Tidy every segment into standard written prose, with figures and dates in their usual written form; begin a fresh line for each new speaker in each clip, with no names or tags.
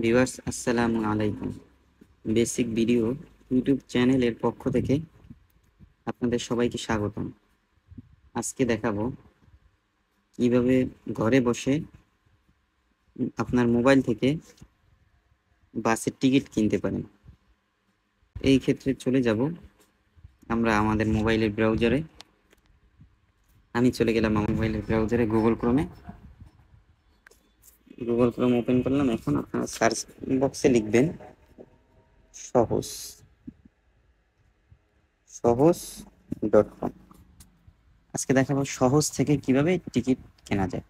Viewers আসসালামু আলাইকুম। Basic video YouTube চ্যানেলের পক্ষ থেকে আপনাদের সবাইকে স্বাগতম। আজকে দেখাবো কিভাবে ঘরে বসে আপনার মোবাইল থেকে বাসের টিকিট কিনতে পারেন। এই ক্ষেত্রে চলে যাব আমরা আমাদের মোবাইলের ব্রাউজারে। আমি চলে গেলাম আমার মোবাইলের ব্রাউজারে গুগল ক্রোম ওপেন করলাম। এখন আপনারা সার্চ বক্সে লিখবেন সহজ সহজ.com। আজকে দেখাবো সহজ থেকে কিভাবে টিকিট কেনা যায়।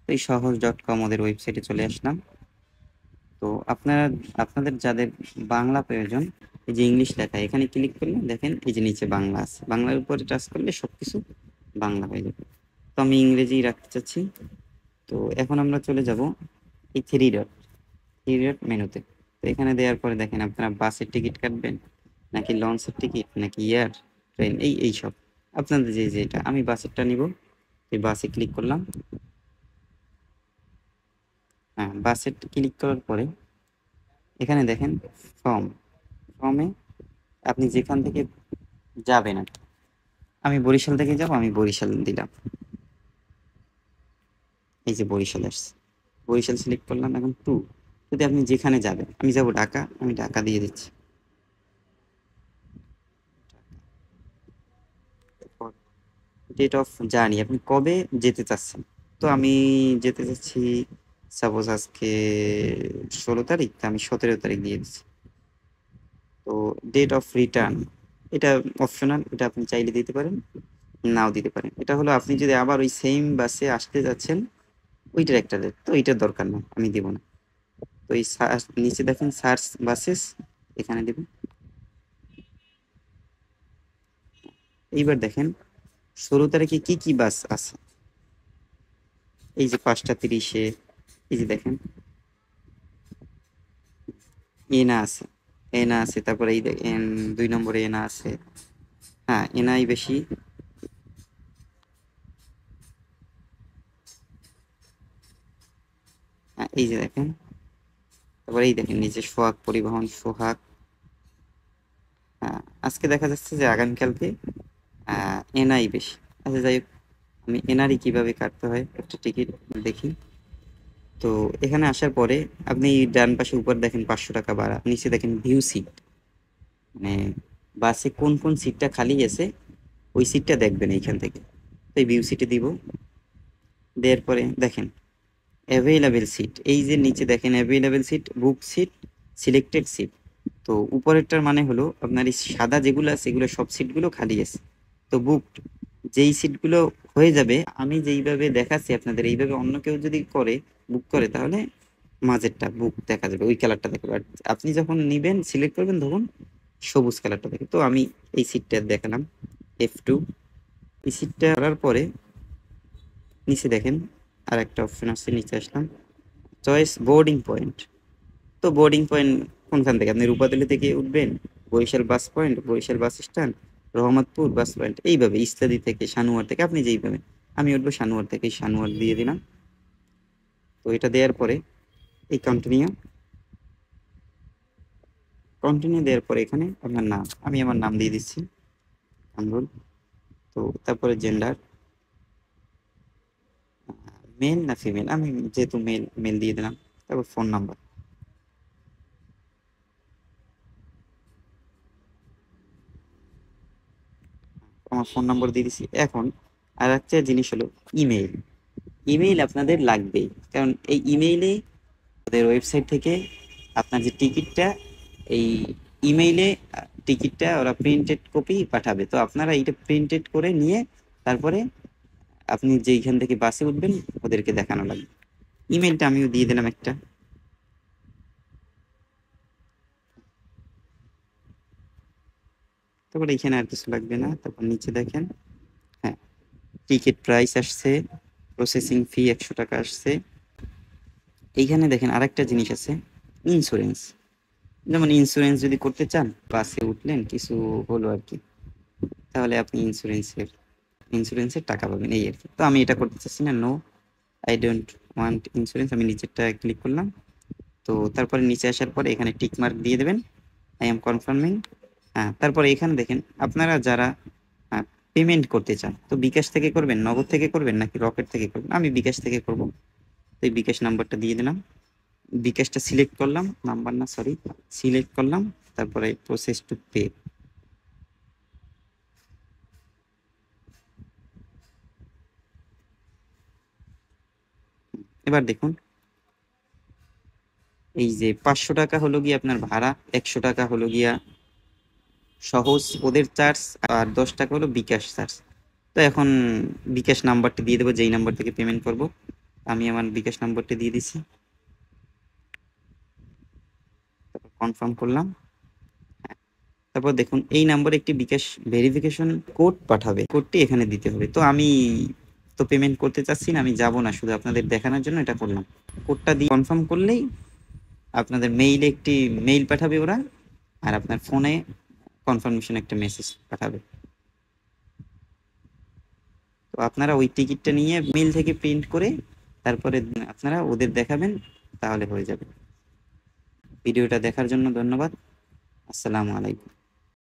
তো এই সহজ.com ওদের ওয়েবসাইটে চলে আসলাম। তো আপনাদের যাদের বাংলা প্রয়োজন, এই যে ইংলিশ লেখা এখানে ক্লিক করলে দেখেন এই যে নিচে বাংলা আছে, বাংলার উপরে টাচ করলে সবকিছু বাংলা হয়ে যাবে। তো আমি ইংরেজি রাখতে চাচ্ছি। তো এখন আমরা চলে যাব এই থ্রি ডট মেনুতে। তো এখানে দেওয়ার পরে দেখেন আপনারা বাসের টিকিট কাটবেন নাকি লঞ্চের টিকিট নাকি এয়ার ট্রেন, এই সব আপনাদের যেটা। আমি বাসেরটা নিব, এই বাসে ক্লিক করলাম। হ্যাঁ, বাসে ক্লিক করার পরে এখানে দেখেন ফর্মে আপনি যেখান থেকে যাবেন। আমি বরিশাল থেকে যাব, আমি বরিশাল দিলাম। এই যে বরিশাল আসছে, বরিশাল সিলেক্ট করলাম। এখন যদি আপনি যেখানে যাবেন, আমি যাব ঢাকা, আমি ঢাকা দিয়ে দিচ্ছি। ডেট অফ জার্নি, আপনি কবে যেতে চাচ্ছেন। তো আমি যেতে চাচ্ছি সাপোজ আজকে 16 তারিখ, আমি 17 তারিখ দিয়ে দিচ্ছি। তো ডেট অফ রিটার্ন, এটা অপশনাল, এটা আপনি চাইলে দিতে পারেন, নাও দিতে পারেন। এটা হলো আপনি যদি আবার ওই সেম বাসে আসতে যাচ্ছেন, ওইটার একটা ডেট, তো এইটার দরকার না, আমি দিব না। তো এই নিচে দেখেন সার্চ বাসেস, এখানে দেবেন। এইবার দেখেন 16 তারিখে কি কি বাস আছে। এই যে 5টা 30-এ, এই যে দেখেন এনা আছে, তারপরে এই দেখেন 2 নম্বরে এনা আছে। হ্যাঁ, এনাই বেশি। হ্যাঁ, এই যে দেখেন, তারপরে এই দেখেন নিচে সোহাগ। হ্যাঁ, আজকে দেখা যাচ্ছে যে আগামীকালকে এনআই বেশি। আচ্ছা, যাই হোক, আমি এনআরই কিভাবে কাটতে হয় একটা টিকিট দেখি। তো এখানে আসার পরে আপনি ডান পাশে উপর দেখেন 500 টাকা ভাড়া, নিচে দেখেন ভিউ সিট, মানে বাসে কোন কোন সিটটা খালি আছে ওই সিটটা দেখবেন এইখান থেকে। তো এই ভিউ সিটে দিব, দেওয়ার পরে দেখেন অ্যাভেলেবেল সিট, এই যে নিচে দেখেন অ্যাভেলেবেল সিট, বুক সিট, সিলেক্টেড সিট। তো উপরেরটার মানে হলো আপনার এই সাদা যেগুলো আছে এগুলো সব সিটগুলো খালি আছে। তো বুকড, যেই সিটগুলো হয়ে যাবে, আমি যেইভাবে দেখাচ্ছি আপনাদের এইভাবে অন্য কেউ যদি বুক করে তাহলে মাঝেরটা বুক দেখা যাবে, ওই কালারটা দেখা যাবে। আর আপনি যখন নিবেন সিলেক্ট করবেন তখন সবুজ কালারটা দেখে। তো আমি এই সিটটা দেখালাম F2। এই সিটটা করার পরে নিচে দেখেন আর একটা অপশন আছে, নিচে আসলাম চয়েস বোর্ডিং পয়েন্ট। তো বোর্ডিং পয়েন্ট কোনখান থেকে, আপনি রূপাতলি থেকে উঠবেন, Barishal bus point, Barishal bus stand, Rahmatpur bus point, এইভাবে ইস্তাদি থেকে, সানুয়ার থেকে, আপনি যেইভাবে। আমি উঠবো সানুয়ার থেকে, সানুয়ার দিয়ে দিলাম। তো এটা দেওয়ার পরে এই কন্টিনিউ দেওয়ার পরে এখানে আপনার নাম, আমি আমার নাম দিয়ে দিচ্ছি কামরুল। তো তারপরে জেন্ডার, মেল না ফিমেল, আমি যেহেতু মেল, মেল দিয়ে দিলাম। তারপর ফোন নাম্বার, আমার ফোন নাম্বার দিয়ে দিচ্ছি। এখন আর একটা জিনিস হলো ইমেইল। ইমেইল আপনাদের লাগবেই, কারণ এই ইমেইলে ওদের ওয়েবসাইট থেকে আপনার যে টিকিটটা, এই ইমেইলে টিকিটটা ওরা প্রিন্টেড কপি পাঠাবে। তো আপনারা এইটা প্রিন্টেড করে নিয়ে তারপরে আপনি যেইখান থেকে বাসে উঠবেন ওদেরকে দেখানো লাগবে। ইমেইলটা আমিও দিয়ে দিলাম একটা। তারপরে এখানে আর কিছু লাগবে না। তারপর নিচে দেখেন, হ্যাঁ, টিকিট প্রাইস আসছে, প্রসেসিং ফি 100 টাকা আসছে। এইখানে দেখেন আরেকটা জিনিস আছে, ইন্স্যুরেন্স। যেমন ইন্স্যুরেন্স যদি করতে চান, বাসে উঠলেন কিছু হলো আর কি, তাহলে আপনি ইন্স্যুরেন্সের টাকা পাবেন, এই আর কি। তো আমি এটা করতে চাচ্ছি না, no, I don't want insurance, আমি নিচেরটা ক্লিক করলাম। তো তারপরে নিচে আসার পরে এখানে টিক মার্ক দিয়ে দেবেন, আই এম কনফার্মিং। হ্যাঁ, তারপরে এখানে দেখেন আপনারা যারা পেমেন্ট করতে চান, তো বিকাশ থেকে করবেন, নগদ থেকে করবেন, নাকি রকেট থেকে করবেন? আমি বিকাশ থেকে করব, তো এই বিকাশ নাম্বারটা দিয়ে দিলাম, বিকাশটা সিলেক্ট করলাম, নাম্বার না সরি, সিলেক্ট করলাম, তারপরে প্রসেস টু পে। এবার দেখুন এই যে 500 টাকা হলো গিয়ে আপনার ভাড়া, 100 টাকা হলো গিয়া সহজ ওদের চার্জ, আর 10 টাকা হলো বিকাশ চার্জ। তো এখন বিকাশ নাম্বারটা দিয়ে দেবো, যেই নাম্বার থেকে পেমেন্ট করব। আমি আমার বিকাশ নাম্বারটা দিয়ে দিছি, কনফার্ম করলাম। তারপর দেখুন এই নাম্বারে একটি বিকাশ ভেরিফিকেশন কোড পাঠাবে, কোডটি এখানে দিতে হবে। তো আমি তো পেমেন্ট করতে চাচ্ছি না, আমি যাব না, শুধু আপনাদের দেখানোর জন্য এটা করলাম। কোডটা দিয়ে কনফার্ম করলেই আপনাদের মেইলে একটি মেইল পাঠাবে ওরা, আর আপনার ফোনে কনফার্মেশন একটা মেসেজ পাঠাবে। তো আপনারা ওই টিকিটটা নিয়ে মেইল থেকে প্রিন্ট করে তারপরে আপনারা ওদের দেখাবেন, তাহলে হয়ে যাবে। ভিডিওটা দেখার জন্য ধন্যবাদ। আসসালামু আলাইকুম।